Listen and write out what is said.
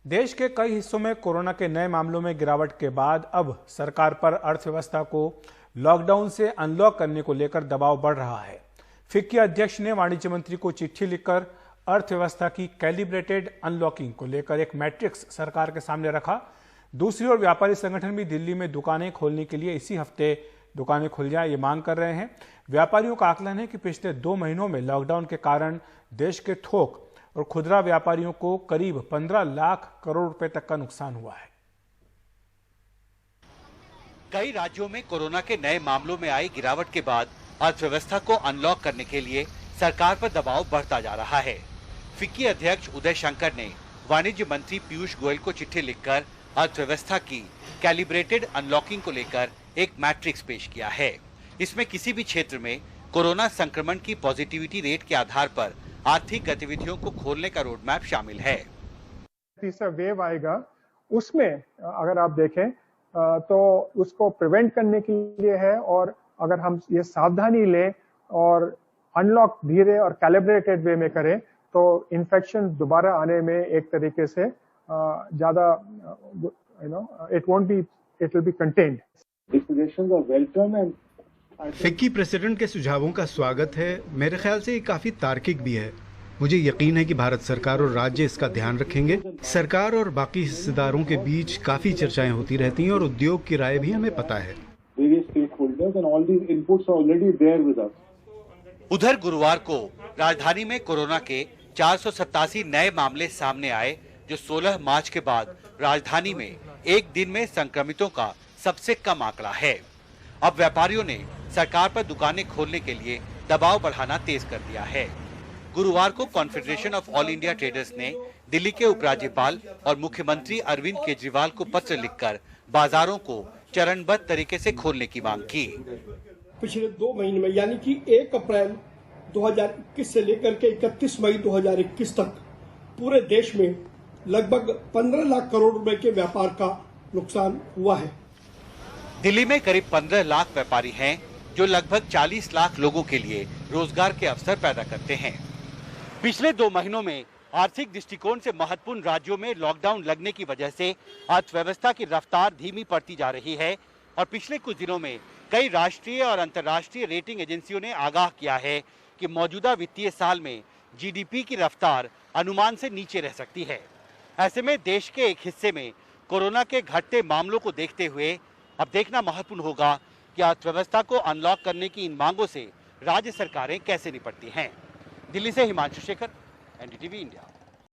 देश के कई हिस्सों में कोरोना के नए मामलों में गिरावट के बाद अब सरकार पर अर्थव्यवस्था को लॉकडाउन से अनलॉक करने को लेकर दबाव बढ़ रहा है। फिक्की अध्यक्ष ने वाणिज्य मंत्री को चिट्ठी लिखकर अर्थव्यवस्था की कैलिब्रेटेड अनलॉकिंग को लेकर एक मैट्रिक्स सरकार के सामने रखा। दूसरी ओर व्यापारी संगठन भी दिल्ली में दुकानें खोलने के लिए इसी हफ्ते दुकानें खुल जाए ये मांग कर रहे हैं। व्यापारियों का आकलन है कि पिछले 2 महीनों में लॉकडाउन के कारण देश के थोक और खुदरा व्यापारियों को करीब 15 लाख करोड़ रुपए तक का नुकसान हुआ है। कई राज्यों में कोरोना के नए मामलों में आई गिरावट के बाद अर्थव्यवस्था को अनलॉक करने के लिए सरकार पर दबाव बढ़ता जा रहा है। फिक्की अध्यक्ष उदय शंकर ने वाणिज्य मंत्री पीयूष गोयल को चिट्ठी लिखकर अर्थव्यवस्था की कैलिब्रेटेड अनलॉकिंग को लेकर एक मैट्रिक्स पेश किया है। इसमें किसी भी क्षेत्र में कोरोना संक्रमण की पॉजिटिविटी रेट के आधार पर आर्थिक गतिविधियों को खोलने का रोड मैप शामिल है। तीसरा वेव आएगा, उसमें अगर आप देखें तो उसको प्रिवेंट करने के लिए है, और अगर हम ये सावधानी लें और अनलॉक धीरे और कैलिब्रेटेड वे में करें तो इन्फेक्शन दोबारा आने में एक तरीके से ज्यादा it will be contained. FICCI president के सुझावों का स्वागत है। मेरे ख्याल से ये काफी तार्किक भी है। मुझे यकीन है कि भारत सरकार और राज्य इसका ध्यान रखेंगे। सरकार और बाकी हिस्सेदारों के बीच काफी चर्चाएं होती रहती हैं और उद्योग की राय भी हमें पता है। उधर गुरुवार को राजधानी में कोरोना के 487 नए मामले सामने आए, जो 16 मार्च के बाद राजधानी में एक दिन में संक्रमितों का सबसे कम आंकड़ा है। अब व्यापारियों ने सरकार पर दुकानें खोलने के लिए दबाव बढ़ाना तेज कर दिया है। गुरुवार को confederation of all India traders ने दिल्ली के उपराज्यपाल और मुख्यमंत्री अरविंद केजरीवाल को पत्र लिखकर बाजारों को चरणबद्ध तरीके से खोलने की मांग की। पिछले 2 महीने में यानी कि 1 अप्रैल 2021 से लेकर के 31 मई 2021 तक पूरे देश में लगभग 15 लाख करोड़ रुपए के व्यापार का नुकसान हुआ है। दिल्ली में करीब 15 लाख व्यापारी हैं, जो लगभग 40 लाख लोगों के लिए रोजगार के अवसर पैदा करते हैं। पिछले 2 महीनों में आर्थिक दृष्टिकोण से महत्वपूर्ण राज्यों में लॉकडाउन लगने की वजह से अर्थव्यवस्था की रफ्तार धीमी पड़ती जा रही है और पिछले कुछ दिनों में कई राष्ट्रीय और अंतर्राष्ट्रीय रेटिंग एजेंसियों ने आगाह किया है कि मौजूदा वित्तीय साल में जीडीपी की रफ्तार अनुमान से नीचे रह सकती है। ऐसे में देश के एक हिस्से में कोरोना के घटते मामलों को देखते हुए अब देखना महत्वपूर्ण होगा कि अर्थव्यवस्था को अनलॉक करने की इन मांगों से राज्य सरकारें कैसे निपटती हैं। दिल्ली से हिमांशु शेखर, एनडीटीवी इंडिया।